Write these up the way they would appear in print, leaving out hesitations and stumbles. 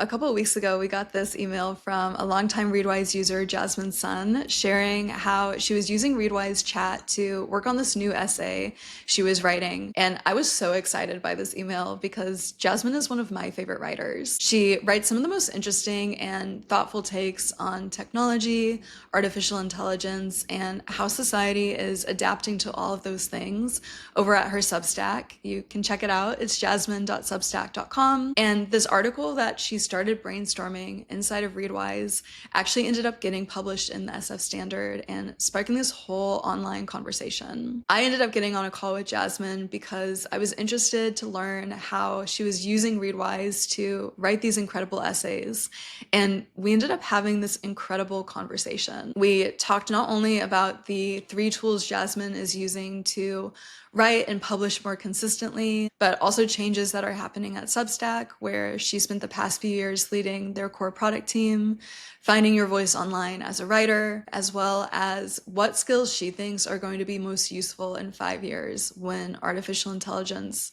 A couple of weeks ago, we got this email from a longtime Readwise user, Jasmine Sun, sharing how she was using Readwise chat to work on this new essay she was writing. And I was so excited by this email because Jasmine is one of my favorite writers. She writes some of the most interesting and thoughtful takes on technology, artificial intelligence, and how society is adapting to all of those things over at her Substack. You can check it out. It's jasmine.substack.com. And this article that she started brainstorming inside of Readwise actually ended up getting published in the SF Standard and sparking this whole online conversation. I ended up getting on a call with Jasmine because I was interested to learn how she was using Readwise to write these incredible essays. And we ended up having this incredible conversation. We talked not only about the 3 tools Jasmine is using to write and publish more consistently, but also changes that are happening at Substack, where she spent the past few years leading their core product team, finding your voice online as a writer, as well as what skills she thinks are going to be most useful in 5 years when artificial intelligence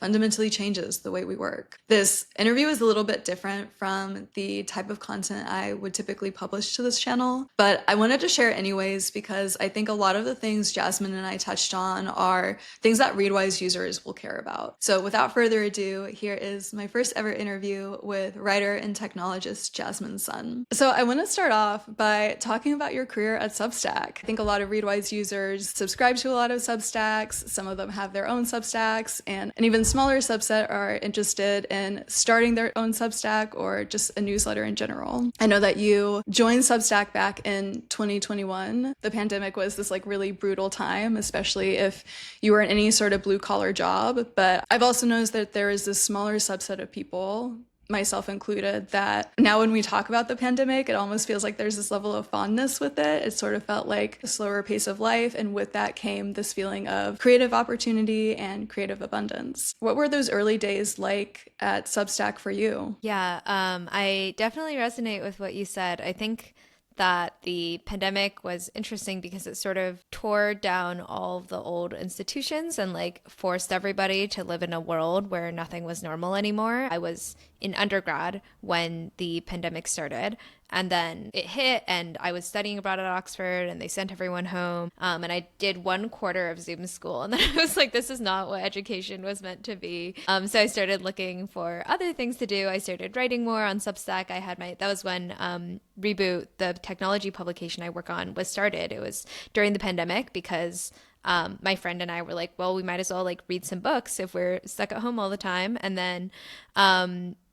fundamentally changes the way we work. This interview is a little bit different from the type of content I would typically publish to this channel, but I wanted to share it anyways because I think a lot of the things Jasmine and I touched on are things that Readwise users will care about. So without further ado, here is my first ever interview with writer and technologist Jasmine Sun. So I want to start off by talking about your career at Substack. I think a lot of Readwise users subscribe to a lot of Substacks. Some of them have their own Substacks, and an even smaller subset are interested in starting their own Substack or just a newsletter in general. I know that you joined Substack back in 2021. The pandemic was this really brutal time, especially if you were in any sort of blue collar job. But I've also noticed that there is this smaller subset of people, myself included, that now when we talk about the pandemic, it almost feels like there's this level of fondness with it. It sort of felt like a slower pace of life, and with that came this feeling of creative opportunity and creative abundance. What were those early days like at Substack for you? Yeah, I definitely resonate with what you said. I think that the pandemic was interesting because it sort of tore down all of the old institutions and forced everybody to live in a world where nothing was normal anymore. I was in undergrad when the pandemic started, and then it hit, and I was studying abroad at Oxford, and they sent everyone home. And I did 1/4 of Zoom school, and then I was like, this is not what education was meant to be. So I started looking for other things to do. I started writing more on Substack. That was when Reboot, the technology publication I work on, was started. It was during the pandemic because my friend and I were like, well, we might as well read some books if we're stuck at home all the time. And then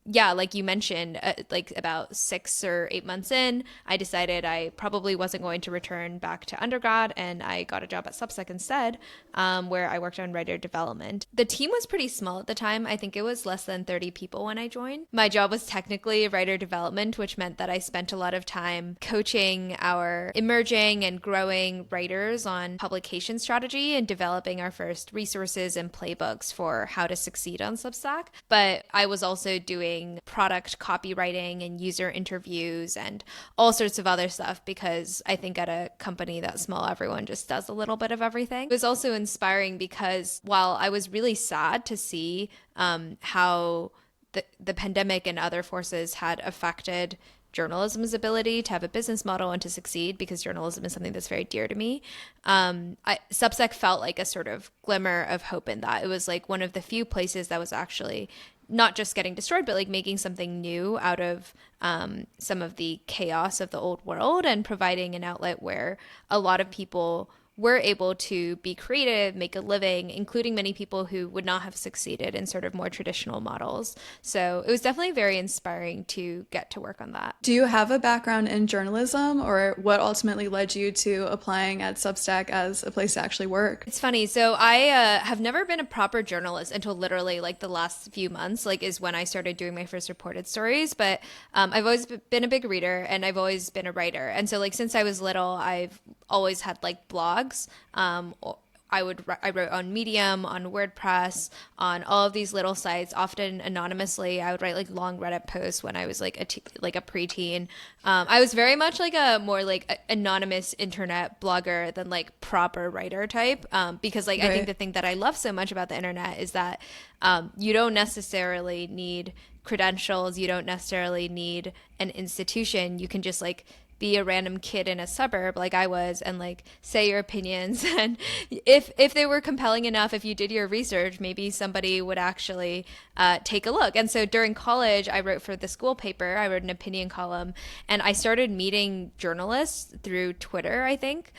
yeah, like you mentioned, about 6 or 8 months in, I decided I probably wasn't going to return back to undergrad, and I got a job at Substack instead, where I worked on writer development. The team was pretty small at the time. I think it was less than 30 people when I joined. My job was technically writer development, which meant that I spent a lot of time coaching our emerging and growing writers on publication strategy and developing our first resources and playbooks for how to succeed on Substack. But I was also doing product copywriting and user interviews and all sorts of other stuff, because I think at a company that small, everyone just does a little bit of everything. It was also inspiring because while I was really sad to see how the pandemic and other forces had affected journalism's ability to have a business model and to succeed, because journalism is something that's very dear to me, Substack felt like a sort of glimmer of hope in that. It was one of the few places that was actually not just getting destroyed, but making something new out of some of the chaos of the old world, and providing an outlet where a lot of people were able to be creative, make a living, including many people who would not have succeeded in sort of more traditional models. So it was definitely very inspiring to get to work on that. Do you have a background in journalism, or what ultimately led you to applying at Substack as a place to actually work? It's funny. So I have never been a proper journalist until literally the last few months, is when I started doing my first reported stories. But I've always been a big reader, and I've always been a writer. And so since I was little, I've always had blogs. I wrote on Medium, on WordPress, on all of these little sites, often anonymously. I would write long Reddit posts when I was a preteen. I was very much a more anonymous internet blogger than proper writer type. Because I think the thing that I love so much about the internet is that you don't necessarily need credentials. You don't necessarily need an institution. You can just like be a random kid in a suburb like I was and like say your opinions. And if they were compelling enough, if you did your research, maybe somebody would actually take a look. And so during college, I wrote for the school paper. I wrote an opinion column, and I started meeting journalists through Twitter, I think,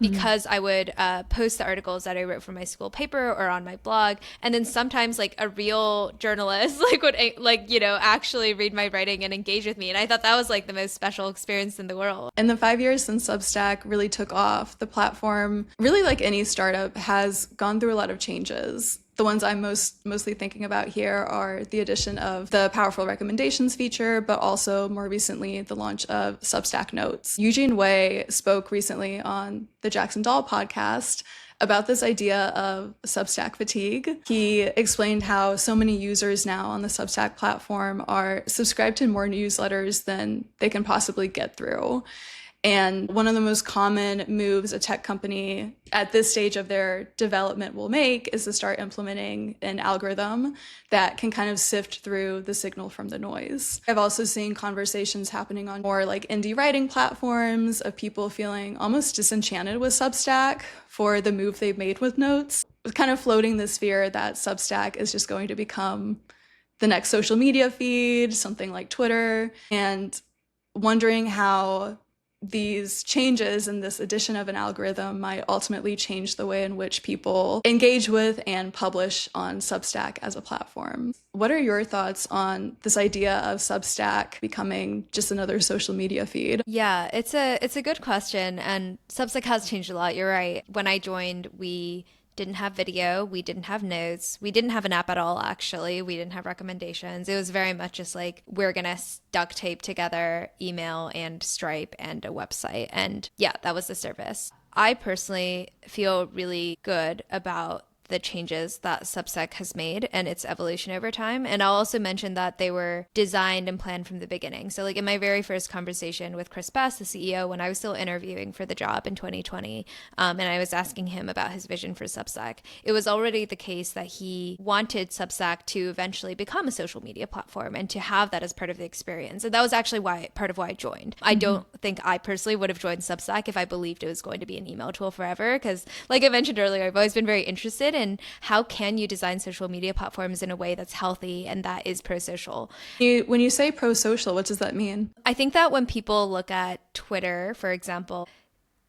because I would post the articles that I wrote for my school paper or on my blog. And then sometimes like a real journalist like would like, you know, actually read my writing and engage with me. And I thought that was like the most special experience in the world. In the 5 years since Substack really took off, the platform, really like any startup, has gone through a lot of changes. The ones I'm mostly thinking about here are the addition of the powerful recommendations feature, but also more recently, the launch of Substack Notes. Eugene Wei spoke recently on the Jackson Doll podcast about this idea of Substack fatigue. He explained how so many users now on the Substack platform are subscribed to more newsletters than they can possibly get through. And one of the most common moves a tech company at this stage of their development will make is to start implementing an algorithm that can kind of sift through the signal from the noise. I've also seen conversations happening on more like indie writing platforms of people feeling almost disenchanted with Substack for the move they've made with Notes, kind of floating this fear that Substack is just going to become the next social media feed, something like Twitter, and wondering how these changes and this addition of an algorithm might ultimately change the way in which people engage with and publish on Substack as a platform. What are your thoughts on this idea of Substack becoming just another social media feed? Yeah, it's a good question, and Substack has changed a lot. You're right. When I joined, we didn't have video, we didn't have notes, we didn't have an app at all, actually. We didn't have recommendations. It was very much just like, we're gonna duct tape together email and Stripe and a website. And yeah, that was the service. I personally feel really good about the changes that Substack has made and its evolution over time. And I'll also mention that they were designed and planned from the beginning. So like in my very first conversation with Chris Best, the CEO, when I was still interviewing for the job in 2020, and I was asking him about his vision for Substack, it was already the case that he wanted Substack to eventually become a social media platform and to have that as part of the experience. And that was actually part of why I joined. I don't think I personally would have joined Substack if I believed it was going to be an email tool forever, because like I mentioned earlier, I've always been very interested in how can you design social media platforms in a way that's healthy and that is pro-social. When you say pro-social, what does that mean? I think that when people look at Twitter, for example,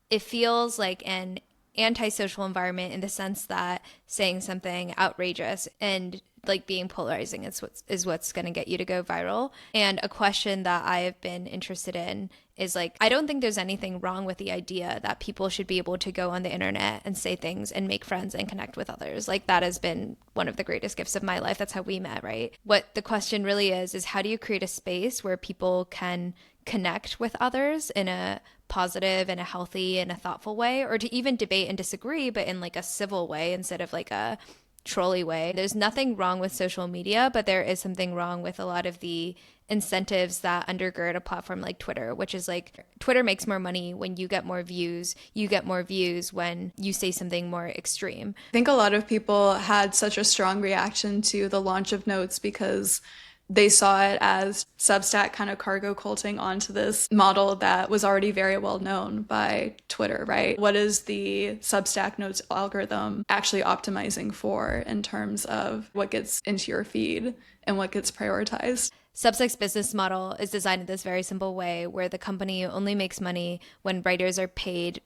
it feels like an antisocial environment in the sense that saying something outrageous and like being polarizing is what's going to get you to go viral. And a question that I have been interested in is like, I don't think there's anything wrong with the idea that people should be able to go on the internet and say things and make friends and connect with others. Like that has been one of the greatest gifts of my life. That's how we met, right? What the question really is how do you create a space where people can connect with others in a positive and a healthy and a thoughtful way, or to even debate and disagree, but in like a civil way instead of like a trolley way. There's nothing wrong with social media, but there is something wrong with a lot of the incentives that undergird a platform like Twitter, which is like Twitter makes more money when you get more views. You get more views when you say something more extreme. I think a lot of people had such a strong reaction to the launch of Notes because they saw it as Substack kind of cargo culting onto this model that was already very well known by Twitter, right? What is the Substack Notes algorithm actually optimizing for in terms of what gets into your feed and what gets prioritized? Substack's business model is designed in this very simple way where the company only makes money when writers are paid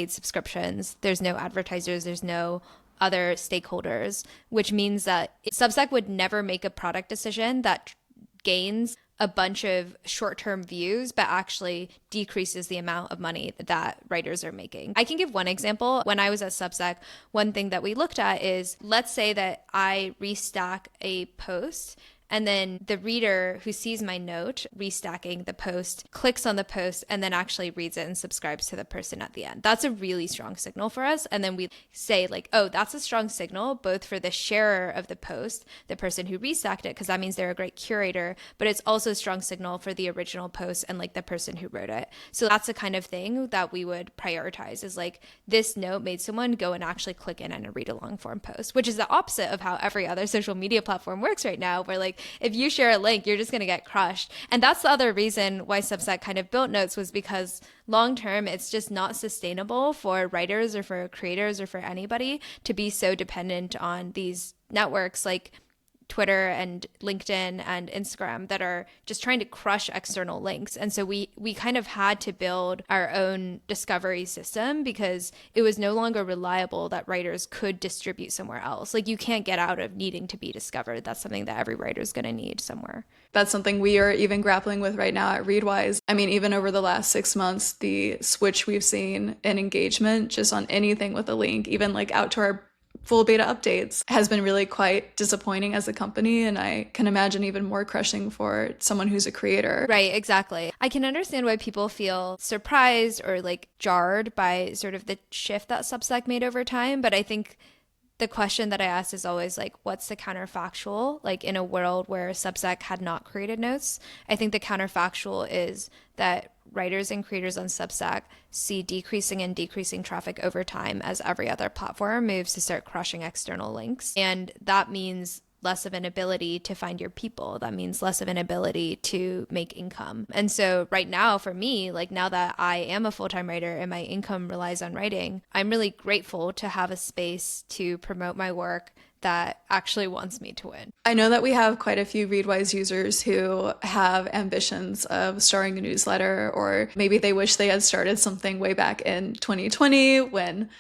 subscriptions. There's no advertisers, there's no other stakeholders, which means that Substack would never make a product decision that gains a bunch of short-term views, but actually decreases the amount of money that writers are making. I can give one example. When I was at Substack, one thing that we looked at is, let's say that I restack a post and then the reader who sees my note restacking the post clicks on the post and then actually reads it and subscribes to the person at the end. That's a really strong signal for us. And then we say like, oh, that's a strong signal both for the sharer of the post, the person who restacked it, because that means they're a great curator, but it's also a strong signal for the original post and like the person who wrote it. So that's the kind of thing that we would prioritize, is like, this note made someone go and actually click in and read a long form post, which is the opposite of how every other social media platform works right now, where like if you share a link, you're just going to get crushed. And that's the other reason why Substack kind of built Notes, was because long term, it's just not sustainable for writers or for creators or for anybody to be so dependent on these networks like Twitter and LinkedIn and Instagram that are just trying to crush external links. And so we kind of had to build our own discovery system because it was no longer reliable that writers could distribute somewhere else. Like, you can't get out of needing to be discovered. That's something that every writer is going to need somewhere. That's something we are even grappling with right now at Readwise. I mean, even over the last 6 months, the switch we've seen in engagement just on anything with a link, even like out to our full beta updates, has been really quite disappointing as a company. And I can imagine even more crushing for someone who's a creator. Right, exactly. I can understand why people feel surprised or like jarred by sort of the shift that Substack made over time. But I think the question that I ask is always like, what's the counterfactual? Like, in a world where Substack had not created Notes, I think the counterfactual is that writers and creators on Substack see decreasing and decreasing traffic over time as every other platform moves to start crushing external links. And that means less of an ability to find your people. That means less of an ability to make income. And so right now for me, like, now that I am a full-time writer and my income relies on writing, I'm really grateful to have a space to promote my work that actually wants me to win. I know that we have quite a few Readwise users who have ambitions of starting a newsletter, or maybe they wish they had started something way back in 2020 when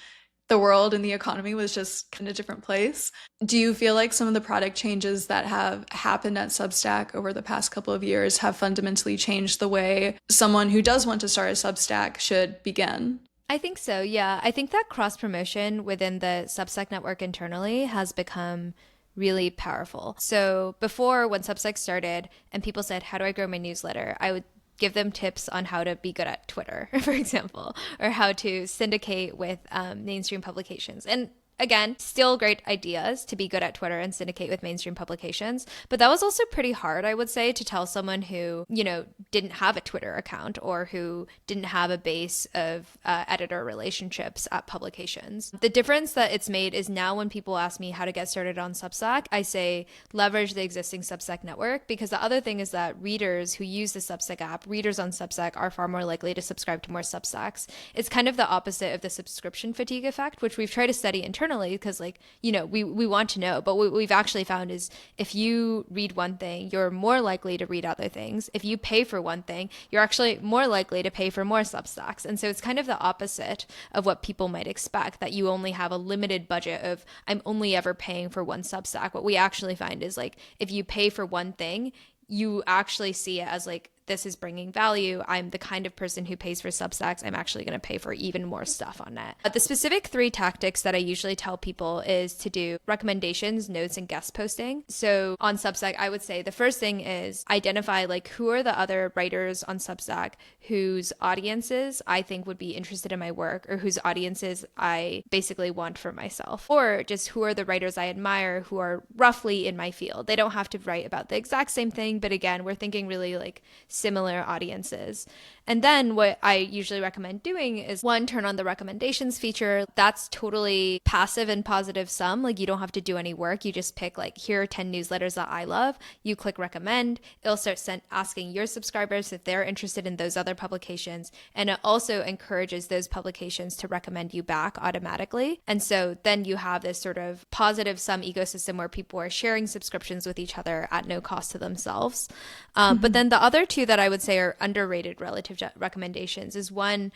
the world and the economy was just in a different place. Do you feel like some of the product changes that have happened at Substack over the past couple of years have fundamentally changed the way someone who does want to start a Substack should begin? I think so, yeah. I think that cross-promotion within the Substack network internally has become really powerful. So before, when Substack started and people said, how do I grow my newsletter? I would give them tips on how to be good at Twitter, for example, or how to syndicate with mainstream publications. And again, still great ideas to be good at Twitter and syndicate with mainstream publications. But that was also pretty hard, I would say, to tell someone who, you know, didn't have a Twitter account or who didn't have a base of editor relationships at publications. The difference that it's made is now when people ask me how to get started on Substack, I say leverage the existing Substack network, because the other thing is that readers who use the Substack app, readers on Substack, are far more likely to subscribe to more Substacks. It's kind of the opposite of the subscription fatigue effect, which we've tried to study internally, because, like, you know, we want to know, but what we've actually found is if you read one thing, you're more likely to read other things. If you pay for one thing, you're actually more likely to pay for more Substacks. And so it's kind of the opposite of what people might expect, that you only have a limited budget of, I'm only ever paying for one Substack. What we actually find is, like, if you pay for one thing, you actually see it as like, this is bringing value. I'm the kind of person who pays for Substacks. I'm actually going to pay for even more stuff on it. The specific 3 tactics that I usually tell people is to do recommendations, notes, and guest posting. So on Substack, I would say the first thing is identify, like, who are the other writers on Substack whose audiences I think would be interested in my work, or whose audiences I basically want for myself, or just who are the writers I admire who are roughly in my field. They don't have to write about the exact same thing, but again, we're thinking really like similar audiences. And then what I usually recommend doing is, 1, turn on the recommendations feature. That's totally passive and positive sum. Like, you don't have to do any work. You just pick, like, here are 10 newsletters that I love. You click recommend. It'll start asking your subscribers if they're interested in those other publications. And it also encourages those publications to recommend you back automatically. And so then you have this sort of positive sum ecosystem where people are sharing subscriptions with each other at no cost to themselves. But then the other 2 that I would say are underrated relative recommendations is, 1,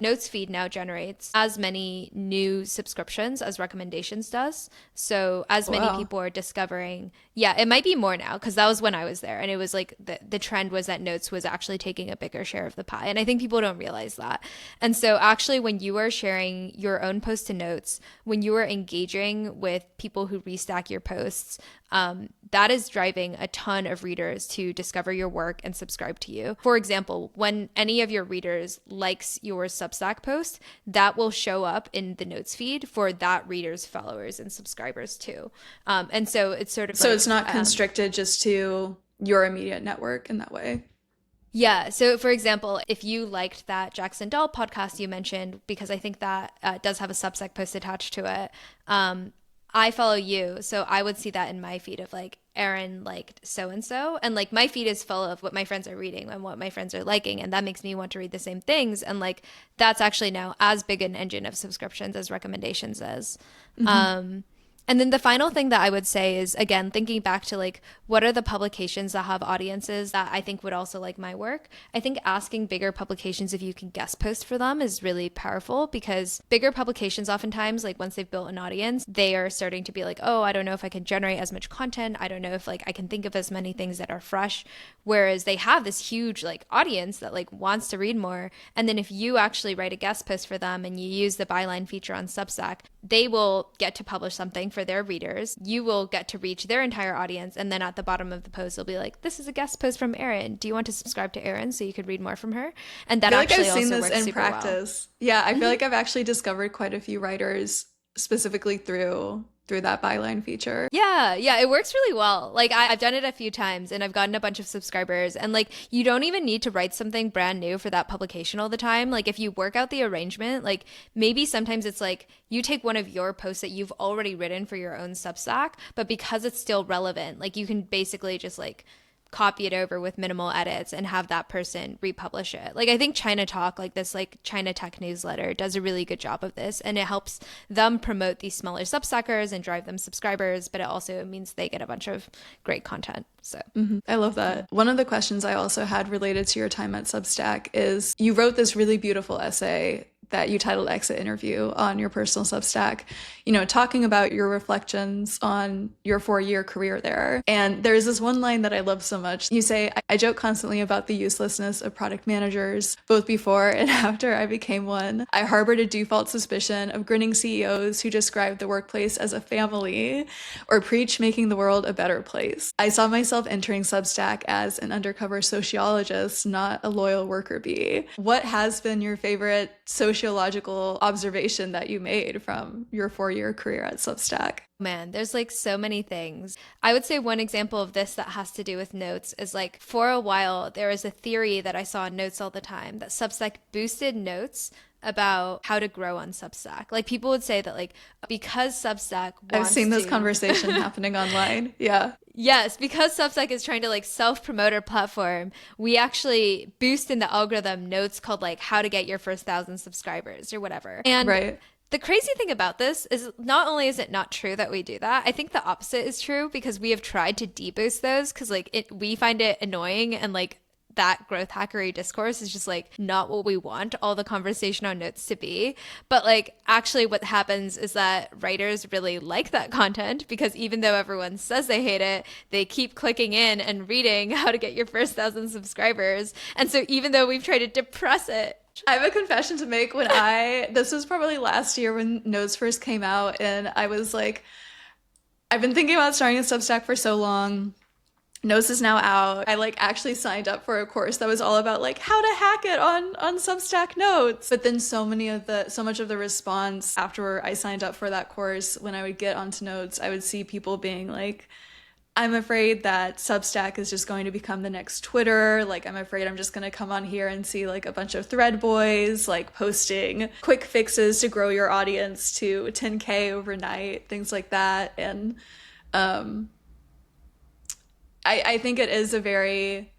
Notes feed now generates as many new subscriptions as recommendations does. So as many people are discovering, it might be more now, because that was when I was there, and it was like the trend was that Notes was actually taking a bigger share of the pie. And I think people don't realize that. And so actually, when you are sharing your own post to Notes, when you are engaging with people who restack your posts, that is driving a ton of readers to discover your work and subscribe to you. For example, when any of your readers likes your Substack post, that will show up in the Notes feed for that reader's followers and subscribers too. And so it's sort of so like, it's not constricted just to your immediate network in that way. Yeah. So for example, if you liked that Jackson Dahl podcast you mentioned, because I think that does have a Substack post attached to it, I follow you, so I would see that in my feed of like Erin liked so and so, and like my feed is full of what my friends are reading and what my friends are liking, and that makes me want to read the same things, and like that's actually now as big an engine of subscriptions as recommendations is. And then the final thing that I would say is, again, thinking back to like, what are the publications that have audiences that I think would also like my work? I think asking bigger publications if you can guest post for them is really powerful, because bigger publications oftentimes, like once they've built an audience, they are starting to be like, oh, I don't know if I can generate as much content. I don't know if like I can think of as many things that are fresh. Whereas they have this huge like audience that like wants to read more. And then if you actually write a guest post for them and you use the byline feature on Substack, they will get to publish something for their readers. You will get to reach their entire audience. And then at the bottom of the post, they'll be like, this is a guest post from Erin. Do you want to subscribe to Erin so you could read more from her? And that I feel like actually I've seen also this works in super well. practice. Yeah, I feel like I've actually discovered quite a few writers specifically through that byline feature. Yeah, it works really well. Like I've done it a few times and I've gotten a bunch of subscribers, and like you don't even need to write something brand new for that publication all the time. Like if you work out the arrangement, like maybe sometimes it's like you take one of your posts that you've already written for your own Substack, but because it's still relevant, like you can basically just like copy it over with minimal edits and have that person republish it. Like I think China Talk, like this like China Tech newsletter, does a really good job of this, and it helps them promote these smaller Substackers and drive them subscribers, but it also means they get a bunch of great content. So I love that. One of the questions I also had related to your time at Substack is you wrote this really beautiful essay that you titled Exit Interview on your personal Substack, you know, talking about your reflections on your 4-year career there. And there's this one line that I love so much. You say, I joke constantly about the uselessness of product managers, both before and after I became one. I harbored a default suspicion of grinning CEOs who describe the workplace as a family or preach making the world a better place. I saw myself entering Substack as an undercover sociologist, not a loyal worker bee. What has been your favorite sociological observation that you made from your 4-year career at Substack? Man, there's like so many things. I would say one example of this that has to do with notes is like for a while, there was a theory that I saw in notes all the time that Substack boosted notes about how to grow on Substack. Like people would say that like because Substack wants I've seen this to... conversation happening online. Yeah. Yes, because Substack is trying to like self-promote our platform, we actually boost in the algorithm notes called like how to get your first 1,000 subscribers or whatever. And right. The crazy thing about this is not only is it not true that we do that, I think the opposite is true, because we have tried to deboost those because like we find it annoying, and like that growth hackery discourse is just like not what we want all the conversation on notes to be. But like actually what happens is that writers really like that content, because even though everyone says they hate it, they keep clicking in and reading how to get your first 1,000 subscribers. And so even though we've tried to depress it, I have a confession to make. This was probably last year when Notes first came out, and I was like, I've been thinking about starting a Substack for so long. Notes is now out. I like actually signed up for a course that was all about like how to hack it on Substack Notes. But then so much of the response after I signed up for that course, when I would get onto Notes, I would see people being like, I'm afraid that Substack is just going to become the next Twitter. Like, I'm afraid I'm just going to come on here and see like a bunch of thread boys like posting quick fixes to grow your audience to 10K overnight, things like that. And I think it is a very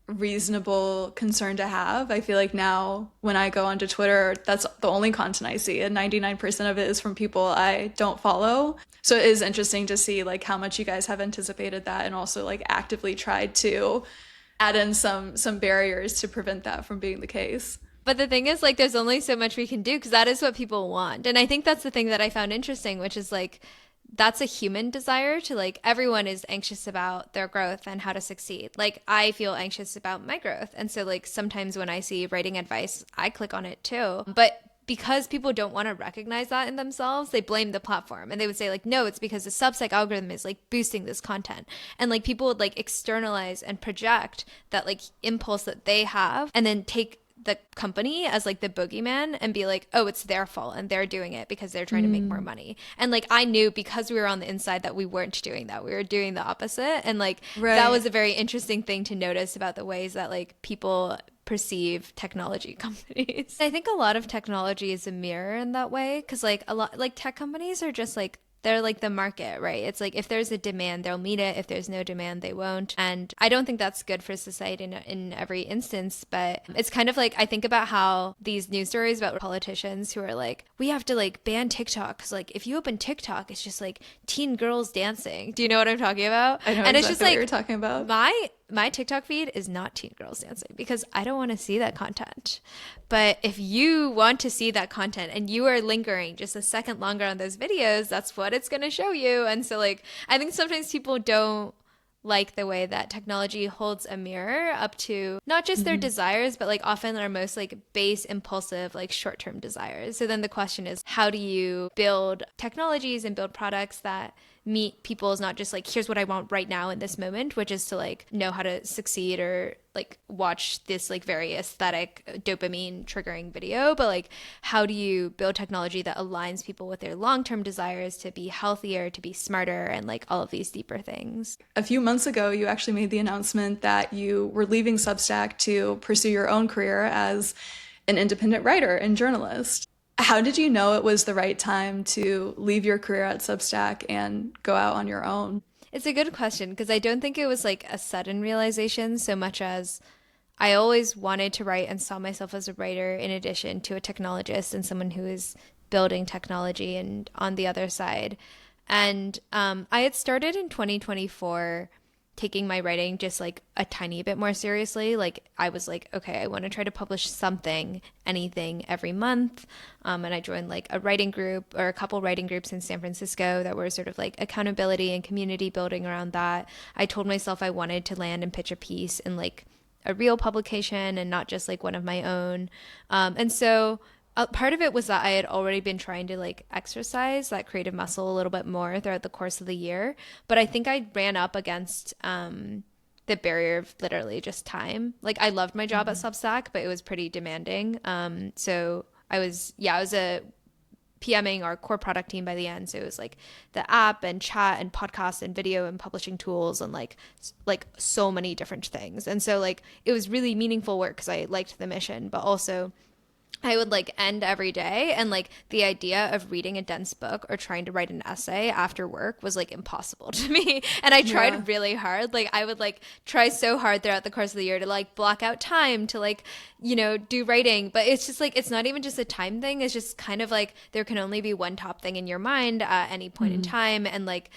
reasonable concern to have. I feel like now when I go onto Twitter, that's the only content I see, and 99% of it is from people I don't follow. So it is interesting to see like how much you guys have anticipated that, and also like actively tried to add in some barriers to prevent that from being the case. but the thing is, like, there's only so much we can do because that is what people want. And I think that's the thing that I found interesting, which is like, that's a human desire to like, everyone is anxious about their growth and how to succeed. Like I feel anxious about my growth. And so like sometimes when I see writing advice, I click on it too. But because people don't want to recognize that in themselves, they blame the platform, and they would say like, no, it's because the Substack algorithm is like boosting this content. And like people would like externalize and project that like impulse that they have, and then take the company as like the boogeyman and be like, oh, it's their fault and they're doing it because they're trying to make more money. And like I knew, because we were on the inside, that we weren't doing that. We were doing the opposite. And like that was a very interesting thing to notice about the ways that like people perceive technology companies. I think a lot of technology is a mirror in that way, because like a lot like tech companies are just like they're like the market, right? It's like if there's a demand, they'll meet it. If there's no demand, they won't. And I don't think that's good for society in every instance. But it's kind of like I think about how these news stories about politicians who are like, we have to like ban TikTok because like if you open TikTok, it's just like teen girls dancing. Do you know what I'm talking about? I know And exactly it's just what like you're talking about. my TikTok feed is not teen girls dancing because I don't want to see that content. But if you want to see that content and you are lingering just a second longer on those videos, that's what it's going to show you. And so like I think sometimes people don't like the way that technology holds a mirror up to not just their desires, but like often our most like base, impulsive, like short-term desires. So then the question is, how do you build technologies and build products that meet people's not just like, here's what I want right now in this moment, which is to like know how to succeed or like watch this like very aesthetic dopamine triggering video, but like how do you build technology that aligns people with their long-term desires to be healthier, to be smarter, and like all of these deeper things. A few months ago, you actually made the announcement that you were leaving Substack to pursue your own career as an independent writer and journalist. How did you know it was the right time to leave your career at Substack and go out on your own? It's a good question because I don't think it was like a sudden realization so much as I always wanted to write and saw myself as a writer in addition to a technologist and someone who is building technology and on the other side. And I had started in 2024 taking my writing just like a tiny bit more seriously. Like I was like, okay, I want to try to publish something, anything every month. And I joined like a writing group or a couple writing groups in San Francisco that were sort of like accountability and community building around that. I told myself I wanted to land and pitch a piece in like a real publication and not just like one of my own. And so part of it was that I had already been trying to like exercise that creative muscle a little bit more throughout the course of the year. But I think I ran up against the barrier of literally just time. Like I loved my job at Substack, but it was pretty demanding. So I was a PMing our core product team by the end. So it was like the app and chat and podcast and video and publishing tools and like so many different things. And so like it was really meaningful work because I liked the mission, but also I would like end every day and like the idea of reading a dense book or trying to write an essay after work was like impossible to me. And I tried really hard. Like I would like try so hard throughout the course of the year to like block out time to like, you know, do writing. But it's just like, it's not even just a time thing. It's just kind of like there can only be one top thing in your mind at any point in time. And like,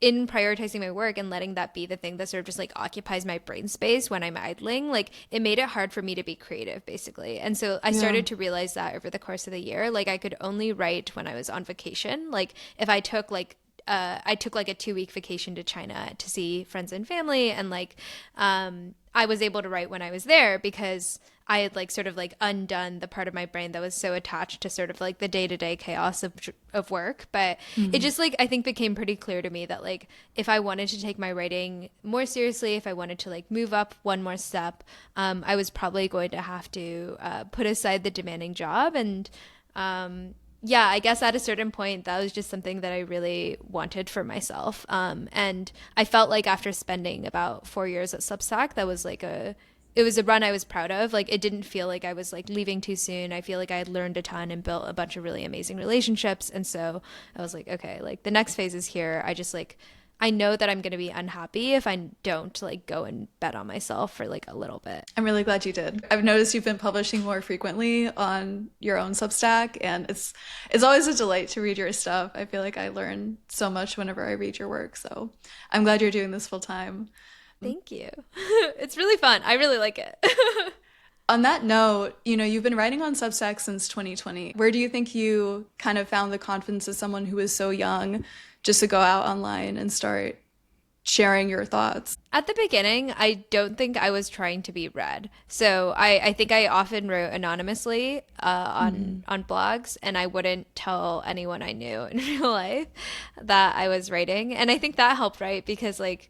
in prioritizing my work and letting that be the thing that sort of just like occupies my brain space when I'm idling, like it made it hard for me to be creative basically. And so I started to realize that over the course of the year, like I could only write when I was on vacation. Like if I took like a 2-week vacation to China to see friends and family, and like I was able to write when I was there because I had like sort of like undone the part of my brain that was so attached to sort of like the day-to-day chaos of work. But it just like I think became pretty clear to me that like if I wanted to take my writing more seriously, if I wanted to like move up one more step, I was probably going to have to put aside the demanding job. And yeah, I guess at a certain point that was just something that I really wanted for myself. And I felt like after spending about 4 years at Substack, that was like it was a run I was proud of. Like it didn't feel like I was like leaving too soon. I feel like I had learned a ton and built a bunch of really amazing relationships. And so I was like, okay, like the next phase is here. I just like, I know that I'm going to be unhappy if I don't like go and bet on myself for like a little bit. I'm really glad you did. I've noticed you've been publishing more frequently on your own Substack, and it's always a delight to read your stuff. I feel like I learn so much whenever I read your work. So I'm glad you're doing this full time. Thank you. It's really fun. I really like it. On that note, you know, you've been writing on Substack since 2020. Where do you think you kind of found the confidence as someone who is so young just to go out online and start sharing your thoughts? At the beginning, I don't think I was trying to be read. So I think I often wrote anonymously on blogs, and I wouldn't tell anyone I knew in real life that I was writing. And I think that helped, right? Because like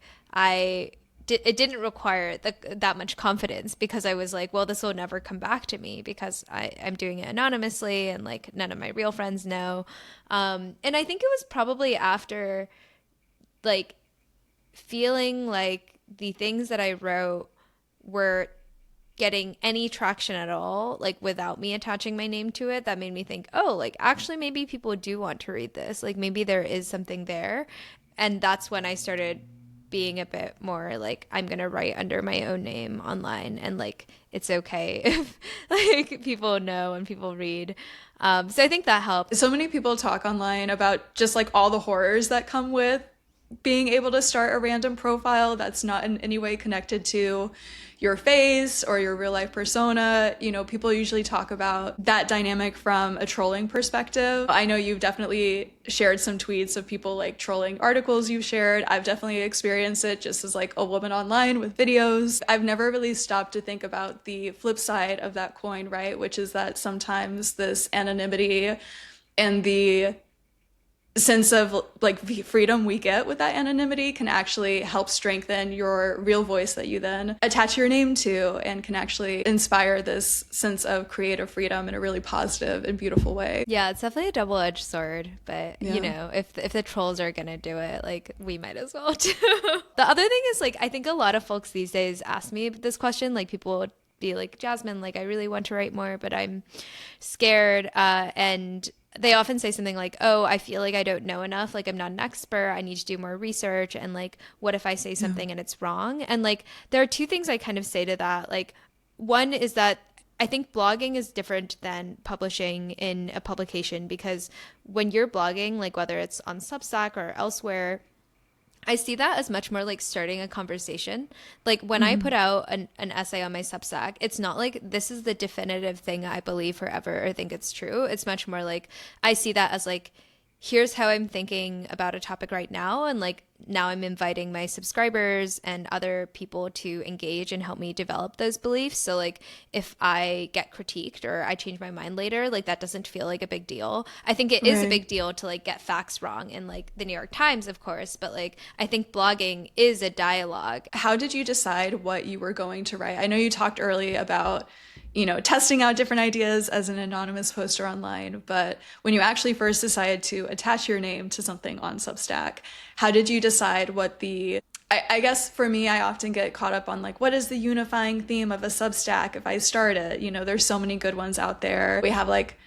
it didn't require that much confidence because I was like, well, this will never come back to me because I'm doing it anonymously and like none of my real friends know. And I think it was probably after like feeling like the things that I wrote were getting any traction at all, like without me attaching my name to it, that made me think, oh, like actually maybe people do want to read this. Like maybe there is something there. And that's when I started being a bit more like, I'm gonna write under my own name online, and like it's okay if like people know and people read. So I think that helped. So many people talk online about just like all the horrors that come with being able to start a random profile that's not in any way connected to your face or your real life persona. You know, people usually talk about that dynamic from a trolling perspective. I know you've definitely shared some tweets of people like trolling articles you've shared. I've definitely experienced it just as like a woman online with videos. I've never really stopped to think about the flip side of that coin, right? Which is that sometimes this anonymity and the sense of like freedom we get with that anonymity can actually help strengthen your real voice that you then attach your name to, and can actually inspire this sense of creative freedom in a really positive and beautiful way. Yeah, it's definitely a double-edged sword, but Yeah. you know, if the trolls are gonna do it, like we might as well too. The other thing is like I think a lot of folks these days ask me this question, like people would be like, Jasmine, like I really want to write more, but I'm scared, and they often say something like, oh, I feel like I don't know enough. Like, I'm not an expert. I need to do more research. And like, what if I say something and it's wrong? And like, there are two things I kind of say to that. Like, one is that I think blogging is different than publishing in a publication, because when you're blogging, like whether it's on Substack or elsewhere, I see that as much more like starting a conversation. Like when I put out an essay on my Substack, it's not like this is the definitive thing I believe forever or think it's true. It's much more like I see that as like, here's how I'm thinking about a topic right now. And like now I'm inviting my subscribers and other people to engage and help me develop those beliefs. So like if I get critiqued or I change my mind later, like that doesn't feel like a big deal. I think it is a big deal to like get facts wrong in like the New York Times, of course, but like I think blogging is a dialogue. How did you decide what you were going to write? I know you talked early about, you know, testing out different ideas as an anonymous poster online, but when you actually first decided to attach your name to something on Substack, how did you decide what I guess for me, I often get caught up on like, what is the unifying theme of a Substack if I start it? You know, there's so many good ones out there. We have like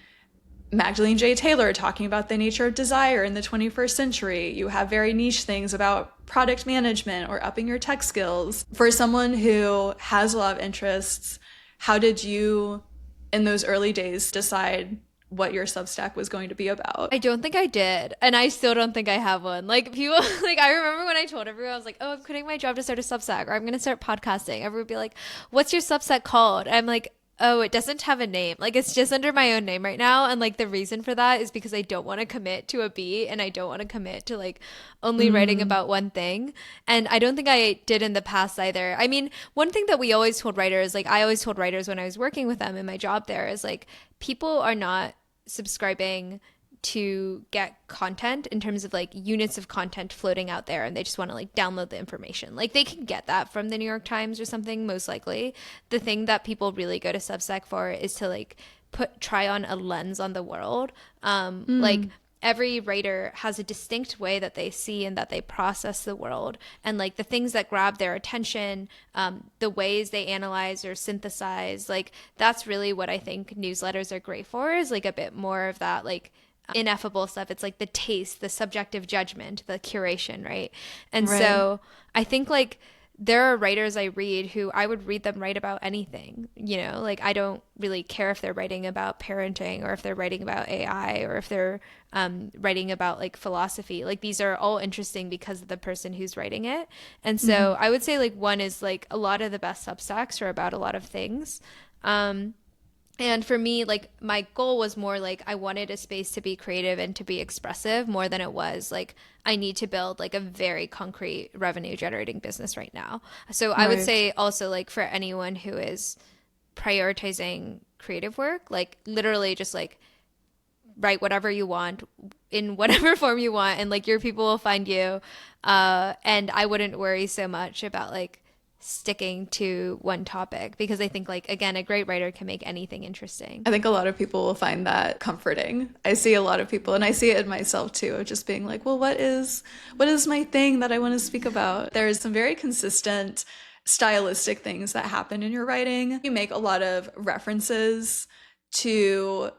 Magdalene J. Taylor talking about the nature of desire in the 21st century. You have very niche things about product management or upping your tech skills. For someone who has a lot of interests, how did you, in those early days, decide what your Substack was going to be about? I don't think I did. And I still don't think I have one. Like people, like I remember when I told everyone, I was like, oh, I'm quitting my job to start a Substack, or I'm going to start podcasting. Everyone would be like, what's your Substack called? And I'm like, oh, it doesn't have a name. Like it's just under my own name right now. And like the reason for that is because I don't want to commit to a beat, and I don't want to commit to like only writing about one thing. And I don't think I did in the past either. I mean, one thing that we always told writers, like I always told writers when I was working with them in my job there, is like people are not subscribing to get content in terms of like units of content floating out there, and they just want to like download the information. Like they can get that from the New York Times or something, most likely. The thing that people really go to Substack for is to like try on a lens on the world. Like every writer has a distinct way that they see and that they process the world, and like the things that grab their attention, the ways they analyze or synthesize, like that's really what I think newsletters are great for, is like a bit more of that like ineffable stuff. It's like the taste, the subjective judgment, the curation, right? And so I think like there are writers I read who I would read them write about anything, you know, like I don't really care if they're writing about parenting or if they're writing about AI or if they're writing about like philosophy. Like these are all interesting because of the person who's writing it. And so I would say like one is like a lot of the best Substacks are about a lot of things. And for me, like my goal was more like I wanted a space to be creative and to be expressive more than it was like I need to build like a very concrete revenue generating business right now. So I would say also like for anyone who is prioritizing creative work, like literally just like write whatever you want in whatever form you want, and like your people will find you. And I wouldn't worry so much about like sticking to one topic, because I think like again a great writer can make anything interesting. I think a lot of people will find that comforting. I see a lot of people, and I see it in myself too, of just being like, well, what is my thing that I want to speak about? There's some very consistent stylistic things that happen in your writing. You make a lot of references to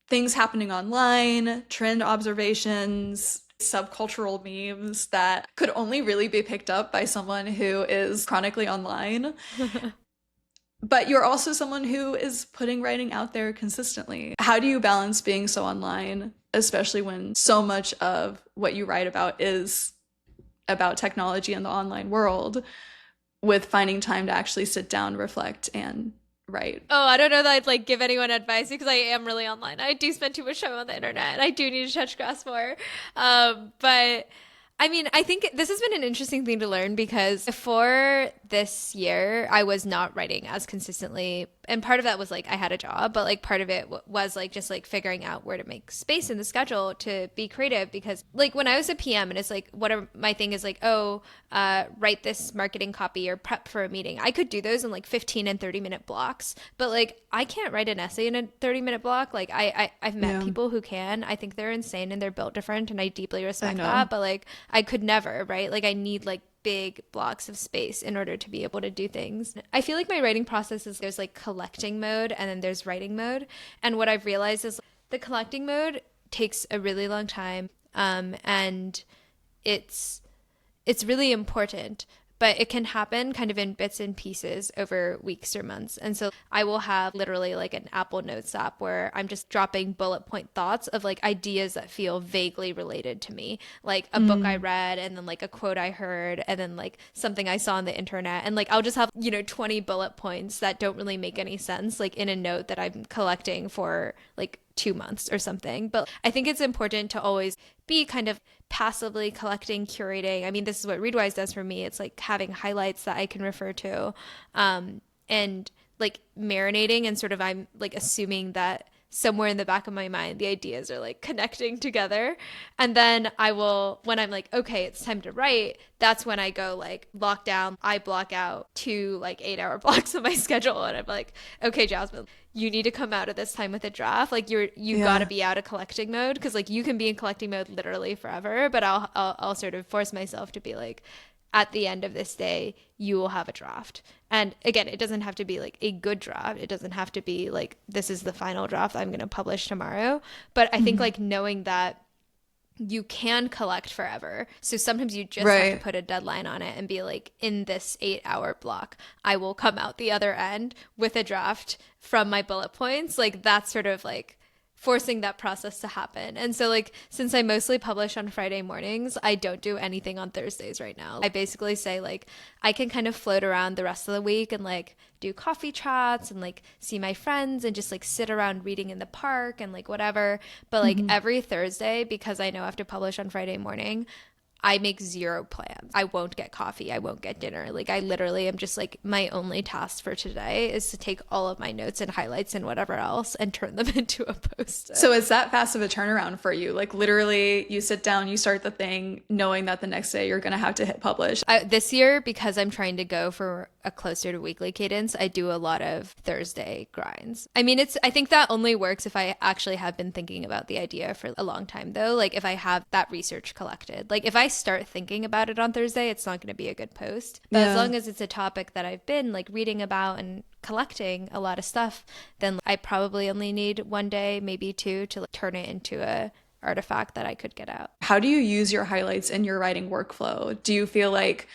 things happening online, trend observations, subcultural memes that could only really be picked up by someone who is chronically online. But you're also someone who is putting writing out there consistently. How do you balance being so online, especially when so much of what you write about is about technology and the online world, with finding time to actually sit down, reflect, and write? Oh, I don't know that I'd like give anyone advice because I am really online. I do spend too much time on the internet and I do need to touch grass more. But I mean, I think this has been an interesting thing to learn because before this year, I was not writing as consistently. And part of that was like I had a job, but like part of it was like just like figuring out where to make space in the schedule to be creative. Because like when I was a PM and it's like, my thing is like, oh, write this marketing copy or prep for a meeting. I could do those in like 15 and 30-minute blocks, but like I can't write an essay in a 30-minute block. Like I've met people who can. I think they're insane and they're built different and I deeply respect that. But like I could never, right? Like I need like big blocks of space in order to be able to do things. I feel like my writing process is there's like collecting mode and then there's writing mode. And what I've realized is the collecting mode takes a really long time. And it's really important, but it can happen kind of in bits and pieces over weeks or months. And so I will have literally like an Apple Notes app where I'm just dropping bullet point thoughts of like ideas that feel vaguely related to me, like a book I read and then like a quote I heard and then like something I saw on the internet. And like I'll just have, 20 bullet points that don't really make any sense, like in a note that I'm collecting for like 2 months or something. But I think it's important to always be kind of passively collecting, curating. I mean, this is what Readwise does for me. It's like having highlights that I can refer to, and like marinating and sort of I'm like assuming that somewhere in the back of my mind, the ideas are like connecting together. And then when I'm like, okay, it's time to write, that's when I go like lock down. I block out 2 like 8-hour blocks of my schedule. And I'm like, okay, Jasmine, you need to come out of this time with a draft. Like you got to be out of collecting mode. Cause like you can be in collecting mode literally forever, but I'll sort of force myself to be like, at the end of this day, you will have a draft. And again, it doesn't have to be like a good draft. It doesn't have to be like, this is the final draft I'm going to publish tomorrow. But I think like knowing that you can collect forever. So sometimes you just have to put a deadline on it and be like, in this 8-hour block, I will come out the other end with a draft from my bullet points. Like that's sort of like forcing that process to happen. And so like, since I mostly publish on Friday mornings, I don't do anything on Thursdays right now. I basically say like, I can kind of float around the rest of the week and like do coffee chats and like see my friends and just like sit around reading in the park and like whatever. But like every Thursday, because I know I have to publish on Friday morning, I make zero plans. I won't get coffee. I won't get dinner. Like I literally am just like, my only task for today is to take all of my notes and highlights and whatever else and turn them into a post. So it's that fast of a turnaround for you? Like literally you sit down, you start the thing knowing that the next day you're going to have to hit publish. This year, because I'm trying to go for a closer to weekly cadence, I do a lot of Thursday grinds. I mean, I think that only works if I actually have been thinking about the idea for a long time though. Like if I have that research collected, like if I start thinking about it on Thursday, it's not going to be a good post. But as long as it's a topic that I've been like reading about and collecting a lot of stuff, then I probably only need 1 day, maybe 2 to like, turn it into a artifact that I could get out. How do you use your highlights in your writing workflow? Do you feel like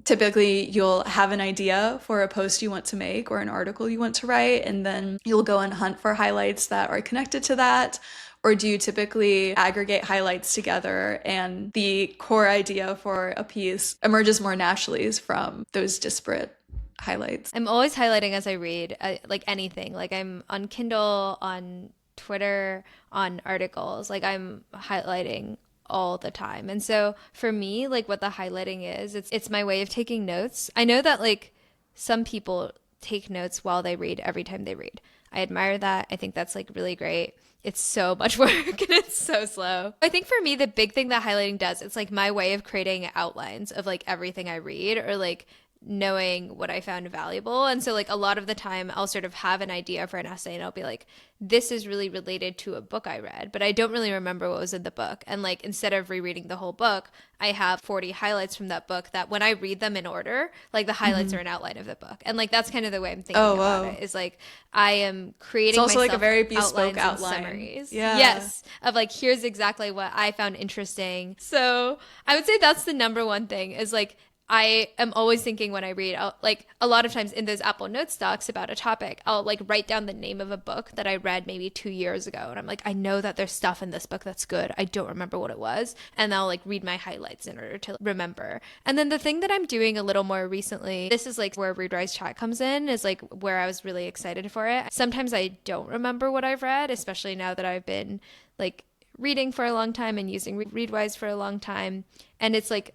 typically you'll have an idea for a post you want to make or an article you want to write, and then you'll go and hunt for highlights that are connected to that? Or do you typically aggregate highlights together and the core idea for a piece emerges more naturally from those disparate highlights? I'm always highlighting as I read, like anything. Like I'm on Kindle, on Twitter, on articles. Like I'm highlighting all the time. And so for me, like what the highlighting is, it's my way of taking notes. I know that like some people take notes while they read every time they read. I admire that. I think that's like really great. It's so much work and it's so slow. I think for me, the big thing that highlighting does, it's like my way of creating outlines of like everything I read, or like knowing what I found valuable. And so like a lot of the time I'll sort of have an idea for an essay and I'll be like, this is really related to a book I read, but I don't really remember what was in the book. And like instead of rereading the whole book, I have 40 highlights from that book that when I read them in order, like the highlights are an outline of the book. And like that's kind of the way I'm thinking about it, is like I am creating it's also myself like a very bespoke outlines outline. and summaries. Yeah. Yes. Of like, here's exactly what I found interesting. So I would say that's the number one thing, is like I am always thinking when I read, like a lot of times in those Apple Notes docs about a topic, I'll like write down the name of a book that I read maybe 2 years ago. And I'm like, I know that there's stuff in this book that's good. I don't remember what it was. And I'll like read my highlights in order to remember. And then the thing that I'm doing a little more recently, this is like where Readwise chat comes in, is like where I was really excited for it. Sometimes I don't remember what I've read, especially now that I've been like reading for a long time and using Readwise for a long time. And it's like,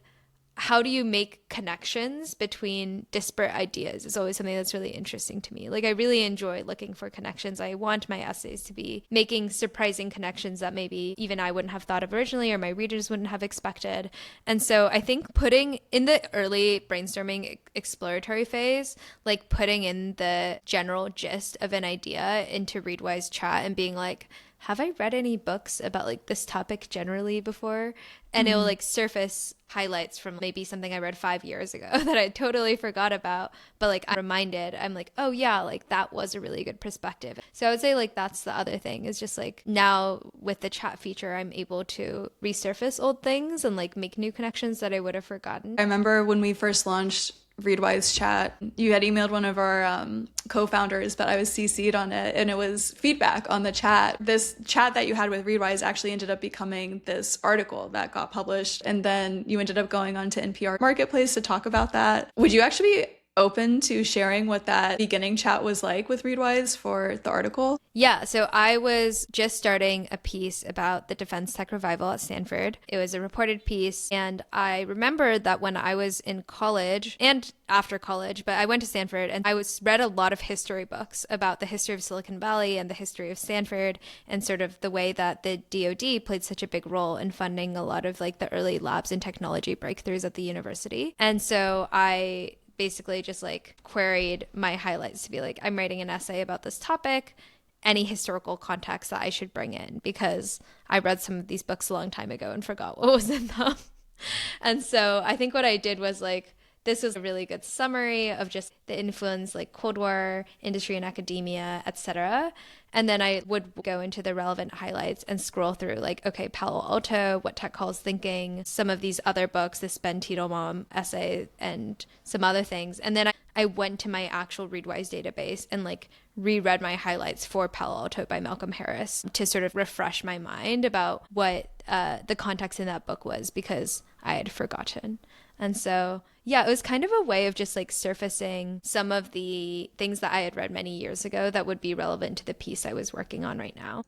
how do you make connections between disparate ideas is always something that's really interesting to me. Like I really enjoy looking for connections. I want my essays to be making surprising connections that maybe even I wouldn't have thought of originally or my readers wouldn't have expected. And so I think putting in the early brainstorming exploratory phase, like putting in the general gist of an idea into Readwise chat and being like, have I read any books about like this topic generally before? And it'll like surface highlights from maybe something I read 5 years ago that I totally forgot about. But like I'm reminded, I'm like, oh yeah, like that was a really good perspective. So I would say like that's the other thing, is just like now with the chat feature, I'm able to resurface old things and like make new connections that I would have forgotten. I remember when we first launched Readwise chat, you had emailed one of our co-founders, but I was CC'd on it, and it was feedback on the chat. This chat that you had with Readwise actually ended up becoming this article that got published, and then you ended up going on to NPR Marketplace to talk about that. Would you actually be open to sharing what that beginning chat was like with Readwise for the article? Yeah, so I was just starting a piece about the defense tech revival at Stanford. It was a reported piece, and I remembered that when I was in college and after college, but I went to Stanford and I read a lot of history books about the history of Silicon Valley and the history of Stanford, and sort of the way that the DoD played such a big role in funding a lot of like the early labs and technology breakthroughs at the university. And so I basically just like queried my highlights to be like, I'm writing an essay about this topic, any historical context that I should bring in, because I read some of these books a long time ago and forgot what was in them. And so I think what I did was like, this was a really good summary of just the influence, like Cold War, industry and academia, etc. And then I would go into the relevant highlights and scroll through like, okay, Palo Alto, what tech calls thinking, some of these other books, this Ben Titelbaum essay, and some other things. And then I went to my actual Readwise database and like reread my highlights for Palo Alto by Malcolm Harris to sort of refresh my mind about what the context in that book was, because I had forgotten. And so, yeah, it was kind of a way of just like surfacing some of the things that I had read many years ago that would be relevant to the piece I was working on right now.